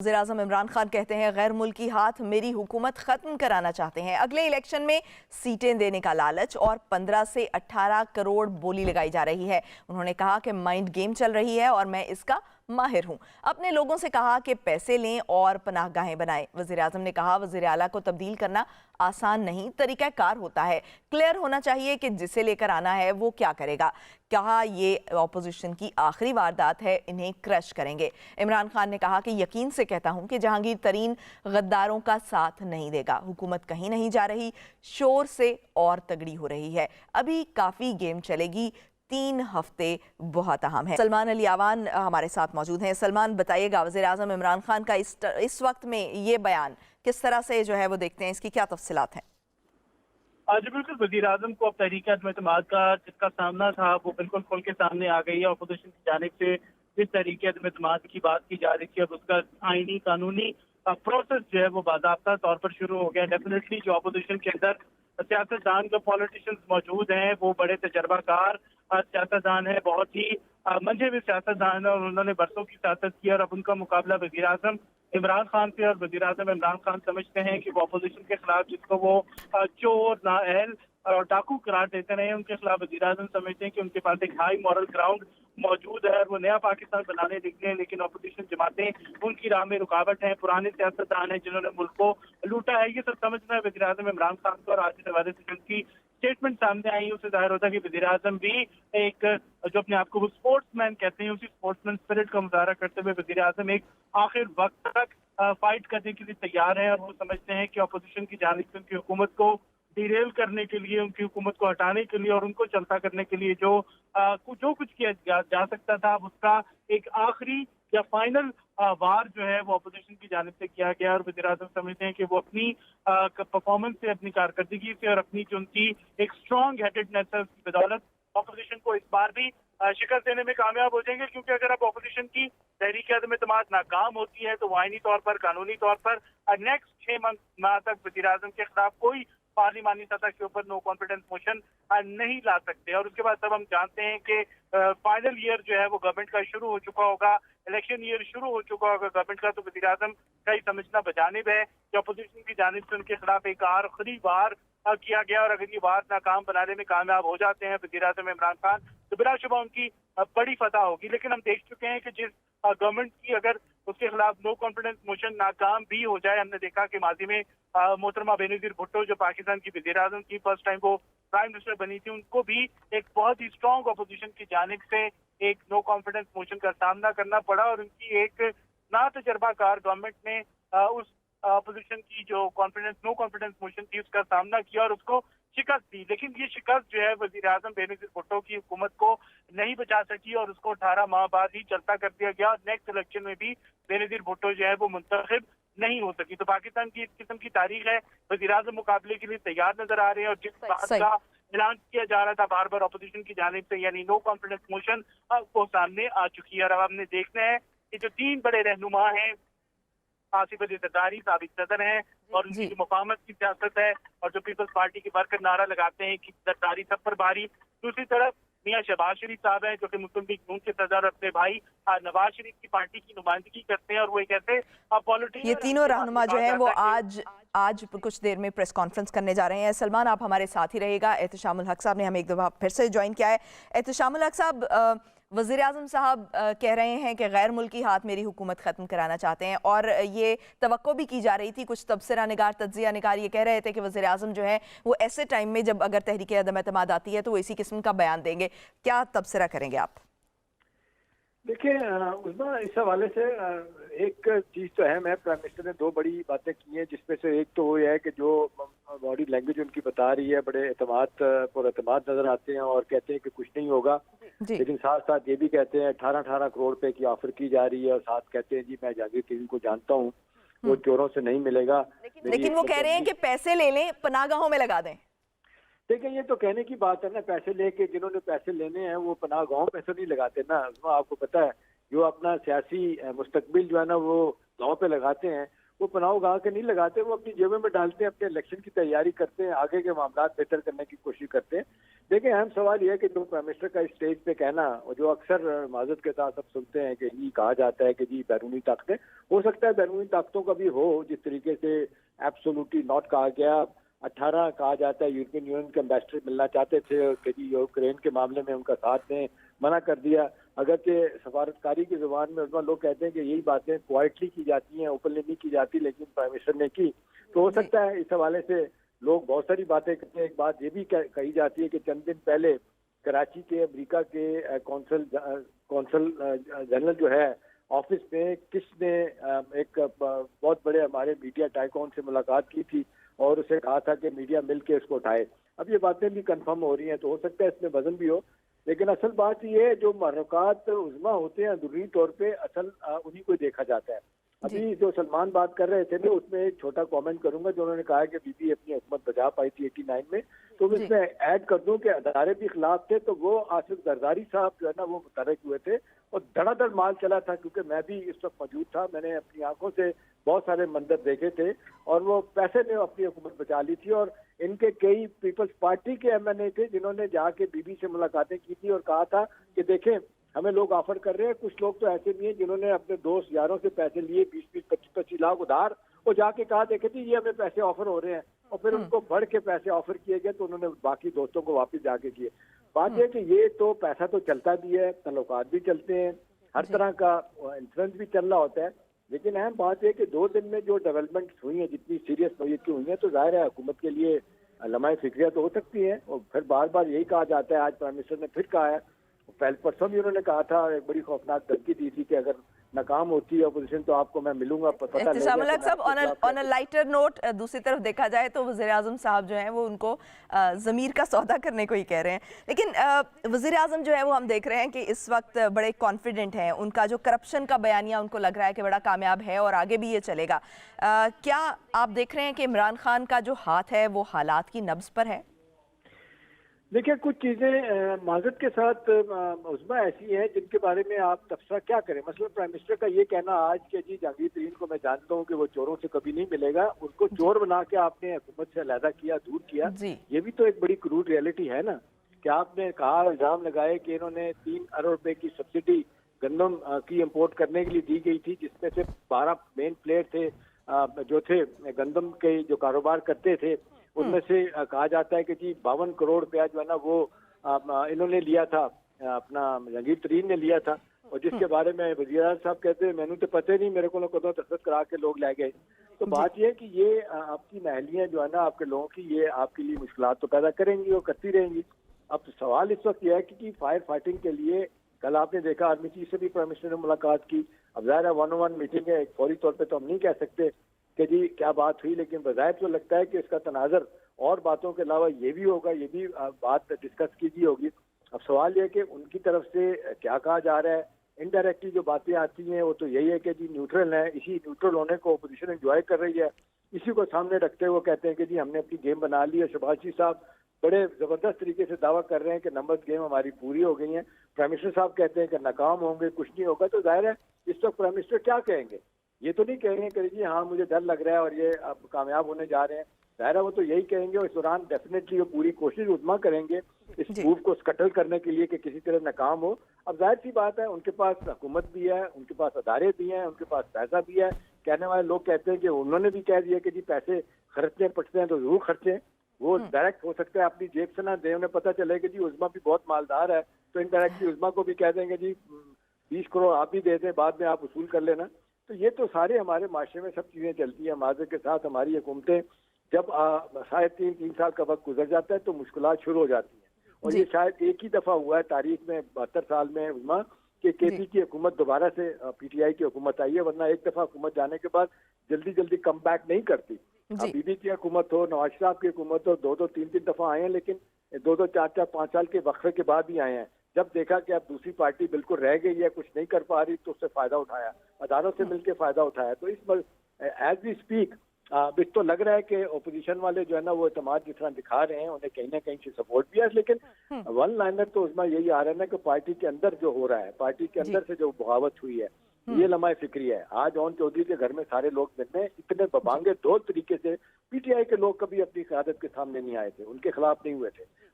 वज़ीर-ए-आज़म इमरान खान कहते हैं गैर मुल्की हाथ मेरी हुकूमत ख़त्म कराना चाहते हैं। अगले इलेक्शन में सीटें देने का लालच और 15 से 18 करोड़ बोली लगाई जा रही है। उन्होंने कहा कि माइंड गेम चल रही है और मैं इसका माहिर हूं। अपने लोगों से कहा कि पैसे लें और पनाहगाहें बनाएं। वज़ीर-ए-आज़म ने कहा वज़ीर आला को तब्दील करना आसान नहीं, तरीक़ाकार होता है। क्लियर होना चाहिए कि जिसे लेकर आना है वो क्या करेगा। कहा ये ऑपोजिशन की आखिरी वारदात है, इन्हें क्रश करेंगे। इमरान खान ने कहा कि यकीन से कहता हूं कि जहांगीर तरीन गद्दारों का साथ नहीं देगा। हुकूमत कहीं नहीं जा रही, शोर से और तगड़ी हो रही है। अभी काफ़ी गेम चलेगी, 3 हफ्ते बहुत अहम है। सलमान अली आवान हमारे साथ मौजूद हैं। सलमान, बताइएगा वज़ीर-ए-आज़म इमरान खान का इस वक्त में ये बयान किस तरह से जो है वो देखते हैं, इसकी क्या तफसीलात हैं? जी बिल्कुल, वज़ीर-ए-आज़म को अब तहरीक अदम-ए-एतमाद का जिसका सामना था वो बिल्कुल खुल के सामने आ गई है। अपोजिशन की जानिब से जिस तहरीक अदम-ए-एतमाद की बात की जा रही थी, अब उसका आईनी कानूनी प्रोसेस जो है वो बाज़ाब्ता तौर पर शुरू हो गया। डेफिनेटली जो अपोजिशन के अंदर सियासतदान जो पॉलिटिशियंस मौजूद हैं वो बड़े तजर्बाकार सियासतदान है, बहुत ही मंझे हुए सियासतदान है और उन्होंने बरसों की सियासत की और अब उनका मुकाबला वज़ीर-ए-आज़म इमरान खान से और वज़ीर-ए-आज़म इमरान खान समझते हैं कि वो अपोजिशन के खिलाफ जिसको वो चोर, नाअहल और डाकू करार देते रहे, उनके खिलाफ वज़ीर-ए-आज़म समझते हैं कि उनके पास एक हाई मॉरल ग्राउंड मौजूद है और वो नया पाकिस्तान बनाने निकले हैं, लेकिन अपोजिशन जमातें उनकी राह में रुकावट हैं। पुराने सियासतदान हैं जिन्होंने मुल्क को लूटा है, ये सब समझना है वज़ीर-ए-आज़म इमरान खान को। और आज के हवाले से जिनकी स्टेटमेंट सामने आई उससे जाहिर होता है कि वज़ीर-ए-आज़म भी एक जो अपने आप को वो स्पोर्ट्समैन कहते हैं, उसी स्पोर्ट्समैन स्पिरिट का मुजाहरा करते हुए वज़ीर-ए-आज़म एक आखिर वक्त तक फाइट करने के लिए तैयार है और वो समझते हैं कि अपोजिशन की जानिब से उनकी हुकूमत को डिरेल करने के लिए, उनकी हुकूमत को हटाने के लिए और उनको चलता करने के लिए जो कुछ किया जा सकता था, उसका एक आखिरी या फाइनल वार जो है वो अपोजिशन की जानिब से किया गया। और वज़ीर-ए-आज़म समझते हैं कि वो अपनी परफॉर्मेंस से, अपनी कारकर्दगी से और अपनी जो उनकी एक स्ट्रॉन्ग हेडेडनेस है उसकी बदौलत अपोजिशन को इस बार भी शिकस्त देने में कामयाब हो जाएंगे। क्योंकि अगर अब अपोजिशन की तहरीक अदम-ए-एतमाद नाकाम होती है तो वो आईनी तौर पर, कानूनी तौर पर नेक्स्ट 6 माह तक वज़ीर-ए-आज़म के खिलाफ कोई पार्लिमानी सतह के ऊपर नो कॉन्फिडेंस मोशन नहीं ला सकते। और उसके बाद सब हम जानते हैं कि फाइनल ईयर जो है वो गवर्नमेंट का शुरू हो चुका होगा, इलेक्शन ईयर शुरू हो चुका होगा गवर्नमेंट का, तो वज़ीर-ए-आज़म का ही समझना बजानिब है कि अपोजिशन की जानिब से उनके खिलाफ एक आखिरी वार किया गया और अगर ये वार नाकाम बनाने में कामयाब हो जाते हैं वज़ीर-ए-आज़म इमरान खान तो बिलाशुबा उनकी बड़ी फतह होगी। लेकिन हम देख चुके हैं कि जिस गवर्नमेंट की अगर उसके खिलाफ नो कॉन्फिडेंस मोशन नाकाम भी हो जाए, हमने देखा कि माजी में मोहतरमा बेनज़ीर भुट्टो जो पाकिस्तान की वज़ीर-ए-आज़म की फर्स्ट टाइम वो प्राइम मिनिस्टर बनी थी, उनको भी एक बहुत ही स्ट्रॉन्ग अपोजिशन की जानिब से एक नो कॉन्फिडेंस मोशन का सामना करना पड़ा और उनकी एक ना तजर्बाकार गवर्नमेंट ने उस अपोजिशन की जो नो कॉन्फिडेंस मोशन थी उसका सामना किया और उसको शिकस्त दी। लेकिन ये शिकस्त जो है वज़ीर-ए-आज़म बेनज़ीर भुट्टो की हुकूमत को नहीं बचा सकी और उसको 18 माह बाद ही चलता कर दिया गया और नेक्स्ट इलेक्शन में भी बेनज़ीर भुट्टो जो है वो मुंतखब नहीं हो सकी। तो पाकिस्तान की इस किस्म की तारीख है, वज़ीर-ए-आज़म मुकाबले के लिए तैयार नजर आ रहे हैं और जिस बात का ऐलान किया जा रहा था बार बार अपोजिशन की जानिब से, यानी नो कॉन्फिडेंस मोशन, वो सामने आ चुकी है। और अब हमने देखना है कि जो 3 बड़े रहनुमा हैं, आसिफ अली जरदारी साबिक सदर हैं और उनकी जो मुफाहमत की सियासत है और जो पीपल्स पार्टी के वर्कर नारा लगाते हैं कि जरदारी सब पर भारी, दूसरी तरफ मियां शहबाज शरीफ साहब हैं जो कि मुस्लिम लीग नून के सदर अपने भाई नवाज शरीफ की पार्टी की नुमाइंदगी करते हैं और वो एक ऐसे ये तीनों रहनुमा जो हैं वो आज कुछ देर में प्रेस कॉन्फ्रेंस करने जा रहे हैं। सलमान, आप हमारे साथ ही रहेगा। एहतशामुल हक साहब ने हमें एक दफ़ा फिर से ज्वाइन किया है। एहतशामुल हक साहब, वज़ीर-ए-आज़म साहब कह रहे हैं कि गैर मुल्की हाथ मेरी हुकूमत ख़त्म कराना चाहते हैं और ये तवक्को भी की जा रही थी, कुछ तबसरा निगार, तज्ज़िया निगार ये कह रहे थे कि वज़ीर-ए-आज़म जो है वो ऐसे टाइम में जब अगर तहरीक अदम-ए-एतमाद आती है तो वो इसी किस्म का बयान देंगे। क्या तबसरा करेंगे आप? देखिए उस्मा, इस हवाले से एक चीज़ तो अहम है, प्राइम मिनिस्टर ने 2 बड़ी बातें की हैं जिसमें से एक तो वो है कि जो बॉडी लैंग्वेज उनकी बता रही है, बड़े पुरएतमाद नजर आते हैं और कहते हैं कि कुछ नहीं होगा, लेकिन साथ साथ ये भी कहते हैं 18-18 करोड़ रुपए की ऑफर की जा रही है और साथ कहते हैं जी मैं जहांगीर तरीन को जानता हूँ, वो चोरों से नहीं मिलेगा। लेकिन वो कह रहे हैं कि पैसे ले लें, पनाहगाहों में लगा दें। देखिए ये तो कहने की बात है ना, पैसे लेके जिन्होंने पैसे लेने हैं वो पनाह गाँव में तो नहीं लगाते ना। आपको पता है जो अपना सियासी मुस्तकबिल जो है ना वो गाँव पे लगाते हैं, वो पनाह उगा के नहीं लगाते, वो अपनी जेबों में डालते हैं, अपने इलेक्शन की तैयारी करते हैं, आगे के मामला बेहतर करने की कोशिश करते हैं। देखिए अहम सवाल यह है कि जो प्राइम मिनिस्टर का स्टेज पे कहना, और जो अक्सर माजरत के साथ सब सुनते हैं कि ये कहा जाता है कि जी बैरूनी ताकतें, हो सकता है बैरूनी ताकतों का भी हो, जिस तरीके से एब्सोल्युटली नॉट कहा गया। 18 कहा जाता है यूरोपियन यूनियन के एम्बेसडर मिलना चाहते थे कि जी यूक्रेन के मामले में उनका साथ दें, मना कर दिया। अगर के सफारतकारी की जुबान में उसमें लोग कहते हैं कि यही बातें क्वाइटली की जाती हैं, ओपनली नहीं की जाती, लेकिन प्राइम मिनिस्टर ने की, तो हो सकता है इस हवाले से लोग बहुत सारी बातें करते हैं। एक बात ये भी कही जाती है कि चंद दिन पहले कराची के अमेरिका के कौंसल जनरल जो है ऑफिस में किसने एक बहुत बड़े हमारे मीडिया टाइकॉन से मुलाकात की थी और उसे कहा था कि मीडिया मिलके इसको उठाए। अब ये बातें भी कंफर्म हो रही हैं, तो हो सकता है इसमें वजन भी हो, लेकिन असल बात ये है जो महरुकात उज़्मा होते हैं अंदरूनी तौर पे असल उन्हीं को देखा जाता है। अभी जो सलमान बात कर रहे थे ना, उसमें एक छोटा कमेंट करूंगा, जो उन्होंने कहा कि बीबी अपनी हुकूमत बचा पाई थी 89 में, तो मैं इसमें ऐड कर दूं कि अदारे भी खिलाफ थे, तो वो आसिफ जरदारी साहब जो है ना वो मुतहर्रिक हुए थे और धड़ाधड़ माल चला था, क्योंकि मैं भी इस वक्त मौजूद था, मैंने अपनी आंखों से बहुत सारे मंजर देखे थे और वो पैसे ने अपनी हुकूमत बचा ली थी। और इनके कई पीपल्स पार्टी के MNA थे जिन्होंने जाके बीबी से मुलाकातें की थी और कहा था कि देखें हमें लोग ऑफर कर रहे हैं। कुछ लोग तो ऐसे भी हैं जिन्होंने अपने दोस्त यारों से पैसे लिए 20-20, 25-25 लाख उधार, और जाके कहा देखे थी ये हमें पैसे ऑफर हो रहे हैं, और फिर उनको बढ़ के पैसे ऑफर किए गए तो उन्होंने बाकी दोस्तों को वापस जाके किए। बात यह कि ये तो पैसा तो चलता भी है, तल्लुकात भी चलते हैं, हर तरह का इंफ्लुएंस भी चल रहा होता है, लेकिन अहम बात यह कि 2 दिन में जो डेवलपमेंट हुई है, जितनी सीरियस नोयत की हुई है, तो जाहिर है हुकूमत के लिए लम्हाए फिक्रिया तो हो सकती है। और फिर बार बार यही कहा जाता है, आज प्राइम मिनिस्टर ने फिर कहा है, पहले परसों भी उन्होंने कहा था, एक बड़ी खौफनाक धमकी दी थी कि अगर नाकाम होती है अपोजिशन तो आपको मैं मिलूंगा। इब्तिसाम हक साहब, ऑन अ लाइटर नोट, दूसरी तरफ देखा जाए तो वज़ीर आज़म साहब जो हैं वो उनको ज़मीर का सौदा करने को ही कह रहे हैं, लेकिन वज़ीर आज़म जो है वो हम देख रहे हैं कि इस वक्त बड़े कॉन्फिडेंट हैं। उनका जो करप्शन का बयानिया उनको लग रहा है कि बड़ा कामयाब है और आगे भी ये चलेगा। क्या आप देख रहे हैं कि इमरान खान का जो हाथ है वो हालात की नब्ज़ पर है? देखिए कुछ चीजें माजरत के साथ उज़्मा ऐसी हैं जिनके बारे में आप तबसरा क्या करें। मसलन प्राइम मिनिस्टर का ये कहना आज के जी जहांगीर तरीन को मैं जानता हूँ कि वो चोरों से कभी नहीं मिलेगा, उनको चोर बना के आपने हुकूमत से अलहदा किया, दूर किया, ये भी तो एक बड़ी क्रूड रियलिटी है ना। कि आपने कहा, इल्जाम लगाए कि इन्होंने 3 अरब रुपए की सब्सिडी गंदम की इम्पोर्ट करने के लिए दी गई थी, जिसमें से 12 मेन प्लेयर थे जो थे गंदम के जो कारोबार करते थे, उनमें से कहा जाता है कि जी 52 करोड़ रुपया जो है ना वो इन्होंने लिया था, अपना जहांगीर तरीन ने लिया था, और जिसके बारे में वज़ीर आज़म साहब कहते हैं मैंने तो पता ही नहीं, मेरे को कदों दस्तखत करा के लोग ले गए। तो बात यह है कि ये आपकी महलियाँ जो है ना आपके लोगों की, ये आपके लिए मुश्किलात तो पैदा करेंगी और करती रहेंगी। अब सवाल इस वक्त यह है कि फायर फाइटिंग के लिए कल आपने देखा आर्मी चीफ से भी प्राइम मिनिस्टर ने मुलाकात की। अब ज़ाहिर है 1-on-1 मीटिंग है, फौरी तौर पर तो हम नहीं कह सकते कि जी क्या बात हुई, लेकिन बज़ाहिर तो लगता है कि इसका तनाज़र और बातों के अलावा ये भी होगा, ये भी बात डिस्कस कीजिए होगी। अब सवाल ये है कि उनकी तरफ से क्या कहा जा रहा है। इनडायरेक्टली जो बातें आती हैं वो तो यही है कि जी न्यूट्रल है, इसी न्यूट्रल होने को अपोजिशन एंजॉय कर रही है, इसी को सामने रखते हुए कहते हैं कि जी हमने अपनी गेम बना ली है। शहबाज जी साहब बड़े जबरदस्त तरीके से दावा कर रहे हैं कि नंबर गेम हमारी पूरी हो गई है। प्राइम मिनिस्टर साहब कहते हैं कि नाकाम होंगे, कुछ नहीं होगा। तो जाहिर है इस वक्त प्राइम मिनिस्टर क्या कहेंगे, ये तो नहीं कहेंगे कि जी हाँ मुझे डर लग रहा है और ये अब कामयाब होने जा रहे हैं। जाहिर है वो तो यही कहेंगे, और इस दौरान डेफिनेटली वो पूरी कोशिश उज़्मा करेंगे इस मूव को स्कटल करने के लिए कि किसी तरह नाकाम हो। अब जाहिर सी बात है उनके पास हुकूमत भी है, उनके पास अदारे भी हैं, उनके पास पैसा भी है। कहने वाले लोग कहते हैं कि उन्होंने भी कह दिया कि जी पैसे खर्चने पड़ते हैं तो जरूर खर्चें, वो डायरेक्ट हो सकता है अपनी जेब से ना दे, उन्हें पता चले कि जी उज़्मा भी बहुत मालदार है, तो इनडायरेक्टली उज़्मा को भी कह देंगे जी 20 करोड़ आप भी दे दें, बाद में आप वसूल कर लेना। तो ये तो सारे हमारे माशरे में सब चीज़ें चलती हैं। माजरत के साथ हमारी हुकूमतें जब शायद 3 साल का वक्त गुजर जाता है तो मुश्किलात शुरू हो जाती हैं, और ये शायद एक ही दफ़ा हुआ है तारीख में 72 साल में उज़्मा कि केपी की हुकूमत दोबारा से PTI की हुकूमत आई है, वरना एक दफ़ा हुकूमत जाने के बाद जल्दी जल्दी कम बैक नहीं करती। अब बीबी की हुकूमत हो, नवाज शरीफ की हुकूमत हो, 2-2, 3-3 दफ़ा आए हैं, लेकिन 2-2, 4-4, 5 साल के वक्फे के बाद ही आए हैं। जब देखा कि अब दूसरी पार्टी बिल्कुल रह गई है, कुछ नहीं कर पा रही, तो उससे फायदा उठाया, अदारों से मिलकर फायदा उठाया। तो इस एज वी स्पीक तो लग रहा है कि ओपोजिशन वाले जो है ना वो एतमाद जिस तरह दिखा रहे हैं, उन्हें कहीं ना कहीं से सपोर्ट भी है, लेकिन वन लाइनर तो उसमें यही आ रहा है ना कि पार्टी के अंदर जो हो रहा है, पार्टी के अंदर से जो बगावत हुई है, ये लम्हा फिक्री है। आज ओन चौधरी के घर में सारे लोग मिलने इतने बबांगे दो तरीके से पीटीआई के लोग कभी अपनी क़यादत के सामने नहीं आए थे, उनके खिलाफ नहीं हुए थे।